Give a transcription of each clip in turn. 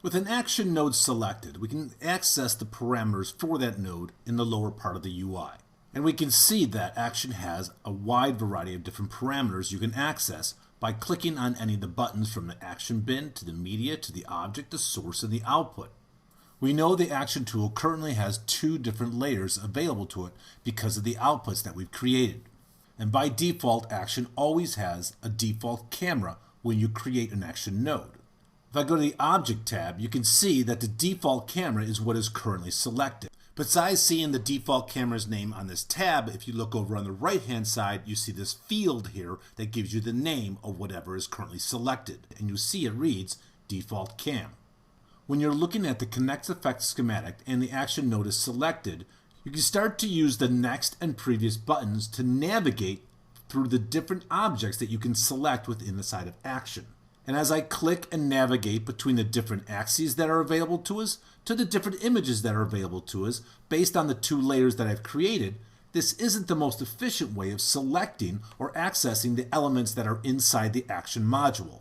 With an action node selected, we can access the parameters for that node in the lower part of the UI. And we can see that action has a wide variety of different parameters you can access by clicking on any of the buttons from the action bin to the media to the object, the source, and the output. We know the action tool currently has two different layers available to it because of the outputs that we've created. And by default, action always has a default camera when you create an action node. If I go to the Object tab, you can see that the default camera is what is currently selected. Besides seeing the default camera's name on this tab, if you look over on the right-hand side, you see this field here that gives you the name of whatever is currently selected. And you see it reads Default Cam. When you're looking at the Connect Effect schematic and the action node is selected, you can start to use the next and previous buttons to navigate through the different objects that you can select within the side of action. And as I click and navigate between the different axes that are available to us to the different images that are available to us based on the two layers that I've created, this isn't the most efficient way of selecting or accessing the elements that are inside the action module.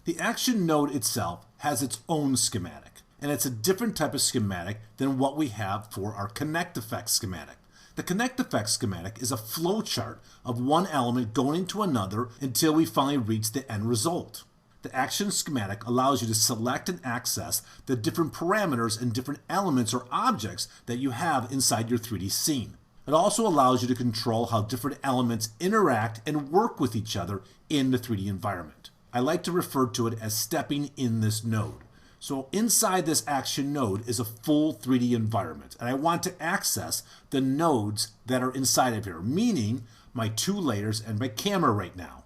The action node itself has its own schematic, and it's a different type of schematic than what we have for our Connect Effect schematic. The Connect Effect schematic is a flowchart of one element going into another until we finally reach the end result. The action schematic allows you to select and access the different parameters and different elements or objects that you have inside your 3D scene. It also allows you to control how different elements interact and work with each other in the 3D environment. I like to refer to it as stepping in this node. So inside this action node is a full 3D environment, and I want to access the nodes that are inside of here, meaning my two layers and my camera right now.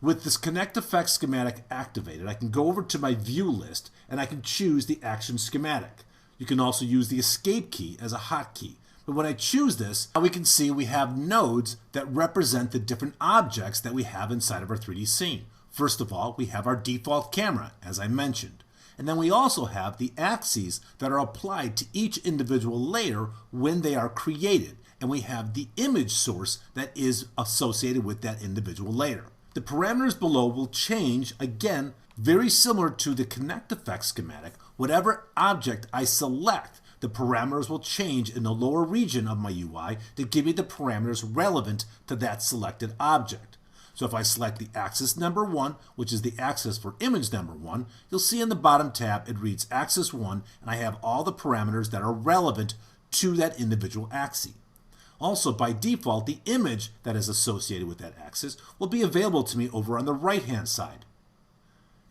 With this Connect Effect schematic activated, I can go over to my view list and I can choose the action schematic. You can also use the escape key as a hotkey. But when I choose this, we can see we have nodes that represent the different objects that we have inside of our 3D scene. First of all, we have our default camera, as I mentioned. And then we also have the axes that are applied to each individual layer when they are created. And we have the image source that is associated with that individual layer. The parameters below will change, again, very similar to the Connect Effect schematic. Whatever object I select, the parameters will change in the lower region of my UI to give me the parameters relevant to that selected object. So if I select the axis number 1, which is the axis for image number 1, you'll see in the bottom tab it reads axis 1, and I have all the parameters that are relevant to that individual axis. Also, by default, the image that is associated with that axis will be available to me over on the right-hand side.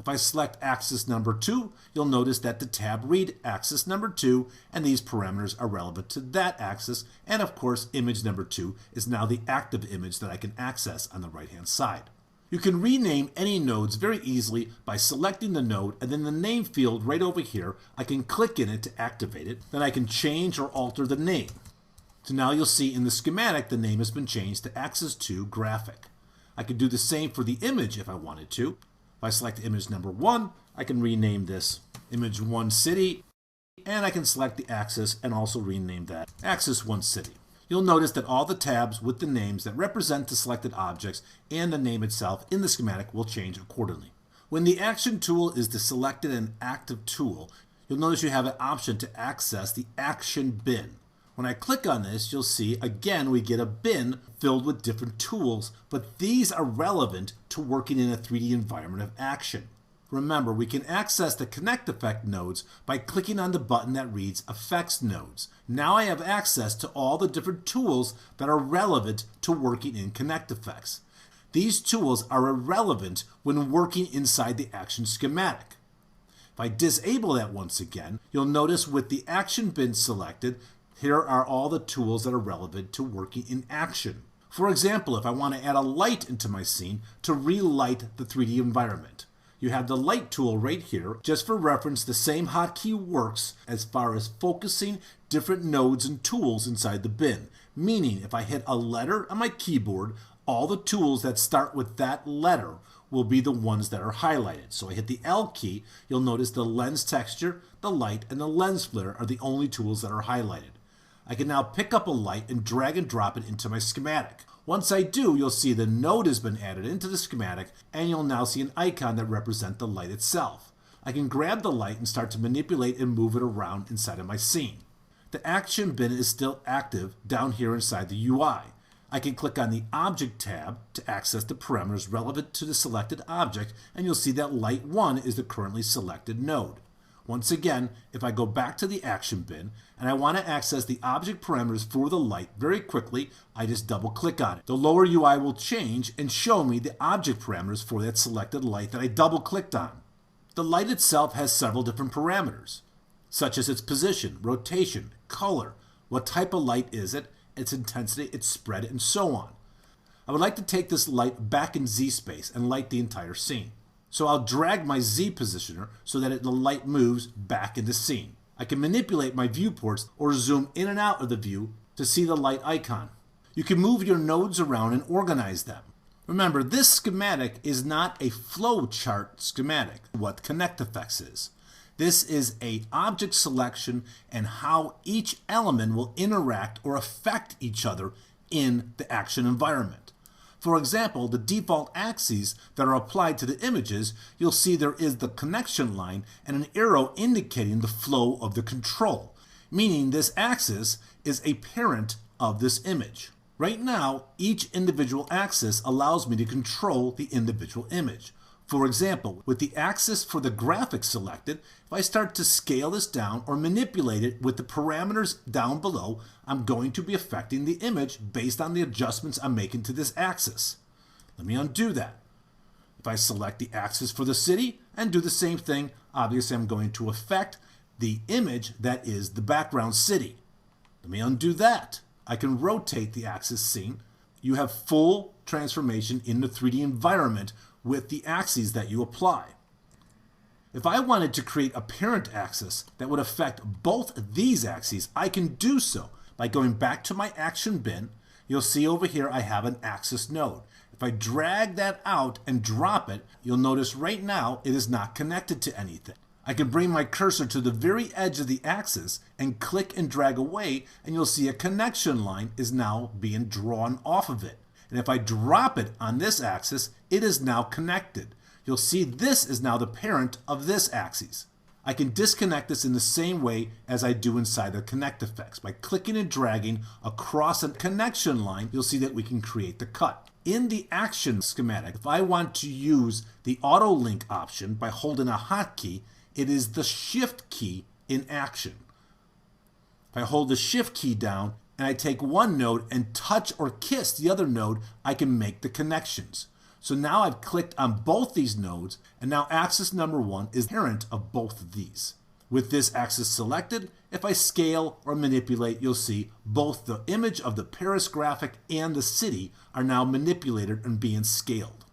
If I select axis number 2, you'll notice that the tab read axis number 2, and these parameters are relevant to that axis, and of course, image number 2 is now the active image that I can access on the right-hand side. You can rename any nodes very easily by selecting the node, and then the name field right over here, I can click in it to activate it. Then I can change or alter the name. So now you'll see in the schematic the name has been changed to Axis 2 Graphic. I could do the same for the image if I wanted to. If I select image number 1, I can rename this Image 1 City, and I can select the axis and also rename that Axis 1 City. You'll notice that all the tabs with the names that represent the selected objects and the name itself in the schematic will change accordingly. When the action tool is the selected and active tool, you'll notice you have an option to access the action bin. When I click on this, you'll see, again, we get a bin filled with different tools, but these are relevant to working in a 3D environment of action. Remember, we can access the Connect Effect nodes by clicking on the button that reads Effects Nodes. Now I have access to all the different tools that are relevant to working in Connect Effects. These tools are irrelevant when working inside the action schematic. If I disable that once again, you'll notice with the action bin selected, here are all the tools that are relevant to working in action. For example, if I want to add a light into my scene to relight the 3D environment, you have the light tool right here. Just for reference, the same hotkey works as far as focusing different nodes and tools inside the bin. Meaning, if I hit a letter on my keyboard, all the tools that start with that letter will be the ones that are highlighted. So I hit the L key, you'll notice the lens texture, the light, and the lens flare are the only tools that are highlighted. I can now pick up a light and drag and drop it into my schematic. Once I do, you'll see the node has been added into the schematic, and you'll now see an icon that represents the light itself. I can grab the light and start to manipulate and move it around inside of my scene. The action bin is still active down here inside the UI. I can click on the Object tab to access the parameters relevant to the selected object, and you'll see that Light 1 is the currently selected node. Once again, if I go back to the action bin and I want to access the object parameters for the light very quickly, I just double click on it. The lower UI will change and show me the object parameters for that selected light that I double clicked on. The light itself has several different parameters, such as its position, rotation, color, what type of light is it, its intensity, its spread, and so on. I would like to take this light back in Z space and light the entire scene. So I'll drag my Z positioner so that the light moves back into scene. I can manipulate my viewports or zoom in and out of the view to see the light icon. You can move your nodes around and organize them. Remember, this schematic is not a flow chart schematic, what Connect Effects is. This is an object selection and how each element will interact or affect each other in the action environment. For example, the default axes that are applied to the images, you'll see there is the connection line and an arrow indicating the flow of the control, meaning this axis is a parent of this image. Right now, each individual axis allows me to control the individual image. For example, with the axis for the graphic selected, if I start to scale this down or manipulate it with the parameters down below, I'm going to be affecting the image based on the adjustments I'm making to this axis. Let me undo that. If I select the axis for the city and do the same thing, obviously I'm going to affect the image that is the background city. Let me undo that. I can rotate the axis scene. You have full transformation in the 3D environment with the axes that you apply. If I wanted to create a parent axis that would affect both these axes, I can do so by going back to my action bin. You'll see over here I have an axis node. If I drag that out and drop it, you'll notice right now it is not connected to anything. I can bring my cursor to the very edge of the axis and click and drag away, and you'll see a connection line is now being drawn off of it. And if I drop it on this axis, it is now connected. You'll see this is now the parent of this axis. I can disconnect this in the same way as I do inside the Connect Effects. By clicking and dragging across a connection line, you'll see that we can create the cut. In the action schematic, if I want to use the auto link option by holding a hotkey, it is the Shift key in action. If I hold the Shift key down and I take one node and touch or kiss the other node, I can make the connections. So now I've clicked on both these nodes, and now axis number 1 is parent of both of these. With this axis selected, if I scale or manipulate, you'll see both the image of the Paris graphic and the city are now manipulated and being scaled.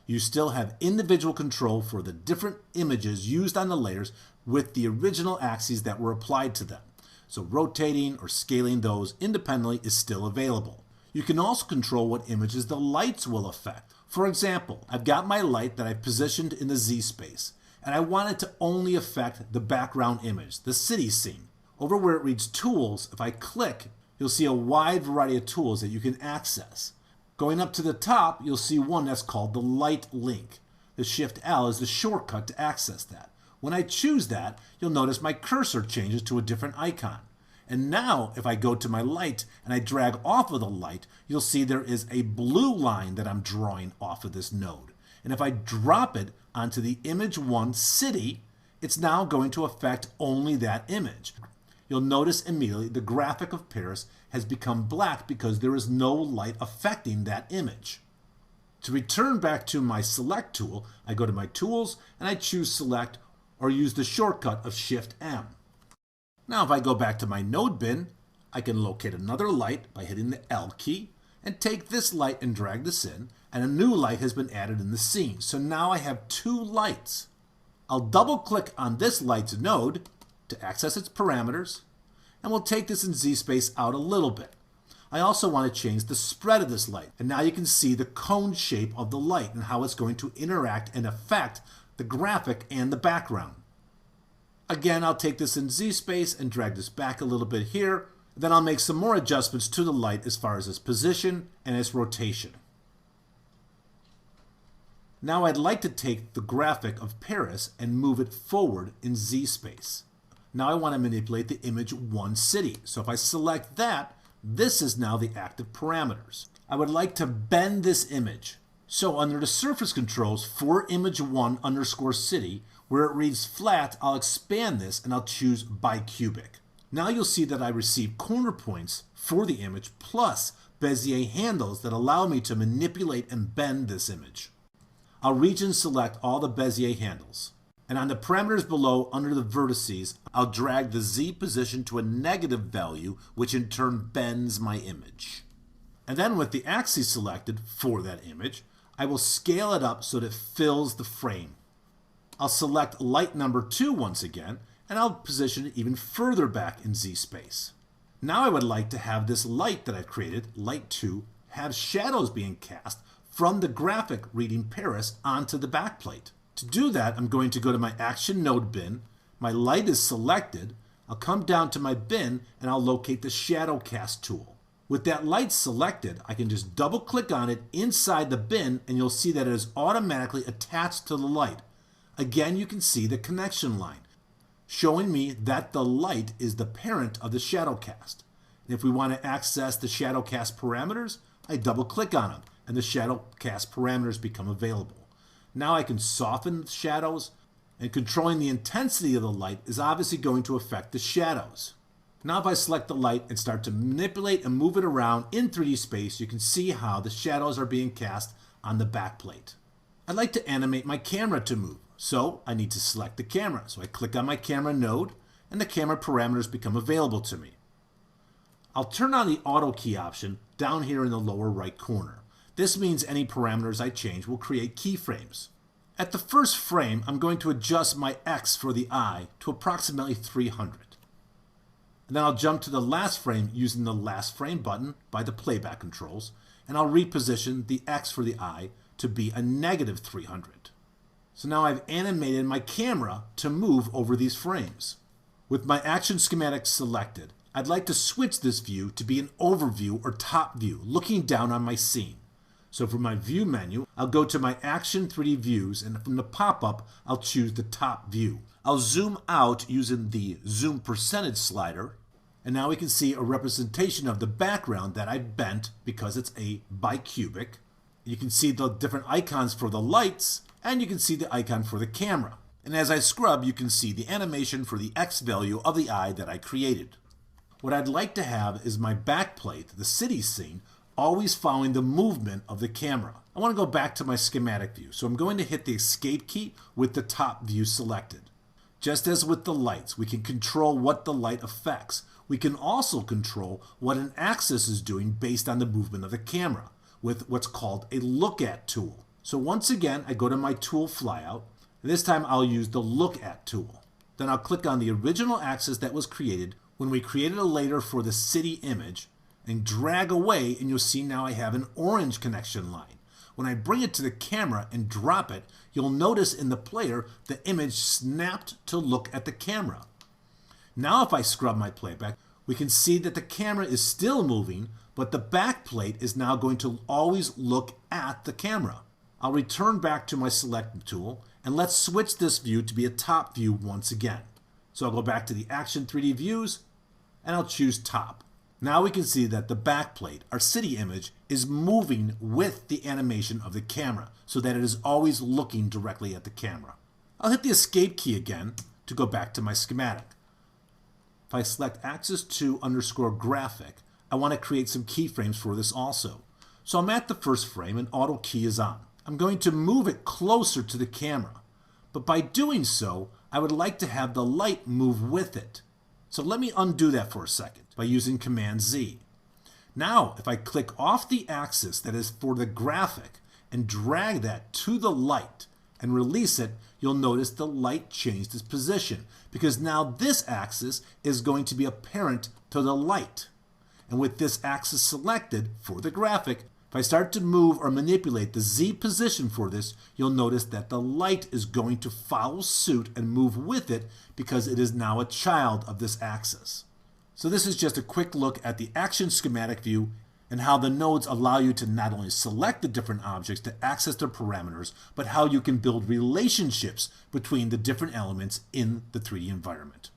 You still have individual control for the different images used on the layers with the original axes that were applied to them. So rotating or scaling those independently is still available. You can also control what images the lights will affect. For example, I've got my light that I've positioned in the Z space, and I want it to only affect the background image, the city scene. Over where it reads Tools, if I click, you'll see a wide variety of tools that you can access. Going up to the top, you'll see one that's called the Light Link. The Shift L is the shortcut to access that. When I choose that, you'll notice my cursor changes to a different icon. And now, if I go to my light and I drag off of the light, you'll see there is a blue line that I'm drawing off of this node. And if I drop it onto the image 1 city, it's now going to affect only that image. You'll notice immediately the graphic of Paris has become black because there is no light affecting that image. To return back to my Select tool, I go to my Tools and I choose Select or use the shortcut of Shift M. Now if I go back to my node bin, I can locate another light by hitting the L key and take this light and drag this in, and a new light has been added in the scene. So now I have 2 lights. I'll double click on this light's node to access its parameters, and we'll take this in Z space out a little bit. I also want to change the spread of this light, and now you can see the cone shape of the light and how it's going to interact and affect the graphic and the background. Again, I'll take this in Z space and drag this back a little bit here. Then I'll make some more adjustments to the light as far as its position and its rotation. Now I'd like to take the graphic of Paris and move it forward in Z space. Now I want to manipulate the image 1 city. So if I select that, this is now the active parameters. I would like to bend this image. So under the surface controls for image 1 underscore city, where it reads flat, I'll expand this and I'll choose bicubic. Now you'll see that I receive corner points for the image plus Bezier handles that allow me to manipulate and bend this image. I'll region select all the Bezier handles. And on the parameters below, under the vertices, I'll drag the Z position to a negative value, which in turn bends my image. And then with the axis selected for that image, I will scale it up so that it fills the frame. I'll select light number 2 once again, and I'll position it even further back in Z space. Now I would like to have this light that I've created, light 2, have shadows being cast from the graphic reading Paris onto the backplate. To do that, I'm going to go to my Action Node bin. My light is selected. I'll come down to my bin and I'll locate the Shadow Cast tool. With that light selected, I can just double click on it inside the bin and you'll see that it is automatically attached to the light. Again, you can see the connection line, showing me that the light is the parent of the Shadow Cast. And if we want to access the Shadow Cast parameters, I double click on them and the Shadow Cast parameters become available. Now I can soften the shadows, and controlling the intensity of the light is obviously going to affect the shadows. Now if I select the light and start to manipulate and move it around in 3D space, you can see how the shadows are being cast on the backplate. I'd like to animate my camera to move, so I need to select the camera. So I click on my camera node, and the camera parameters become available to me. I'll turn on the Auto Key option down here in the lower right corner. This means any parameters I change will create keyframes. At the first frame, I'm going to adjust my X for the eye to approximately 300. And then I'll jump to the last frame using the last frame button by the playback controls, and I'll reposition the X for the eye to be a negative 300. So now I've animated my camera to move over these frames. With my action schematic selected, I'd like to switch this view to be an overview or top view, looking down on my scene. So for my view menu, I'll go to my Action 3D Views, and from the pop-up, I'll choose the top view. I'll zoom out using the zoom percentage slider, and now we can see a representation of the background that I bent because it's a bicubic. You can see the different icons for the lights, and you can see the icon for the camera. And as I scrub, you can see the animation for the X value of the eye that I created. What I'd like to have is my backplate, the city scene, always following the movement of the camera. I want to go back to my schematic view, so I'm going to hit the Escape key with the top view selected. Just as with the lights, we can control what the light affects. We can also control what an axis is doing based on the movement of the camera with what's called a Look At tool. So once again, I go to my tool flyout, and this time I'll use the Look At tool. Then I'll click on the original axis that was created when we created a layer for the city image, and drag away, and you'll see now I have an orange connection line. When I bring it to the camera and drop it, you'll notice in the player the image snapped to look at the camera. Now if I scrub my playback, we can see that the camera is still moving, but the back plate is now going to always look at the camera. I'll return back to my Select tool, and let's switch this view to be a top view once again. So I'll go back to the Action 3D Views, and I'll choose Top. Now we can see that the backplate, our city image, is moving with the animation of the camera so that it is always looking directly at the camera. I'll hit the Escape key again to go back to my schematic. If I select Axis 2 underscore graphic, I want to create some keyframes for this also. So I'm at the first frame and Auto Key is on. I'm going to move it closer to the camera, but by doing so, I would like to have the light move with it. So let me undo that for a second by using Command Z. Now, if I click off the axis that is for the graphic and drag that to the light and release it, you'll notice the light changed its position because now this axis is going to be apparent to the light. And with this axis selected for the graphic, if I start to move or manipulate the Z position for this, you'll notice that the light is going to follow suit and move with it because it is now a child of this axis. So this is just a quick look at the Action Schematic view and how the nodes allow you to not only select the different objects to access their parameters, but how you can build relationships between the different elements in the 3D environment.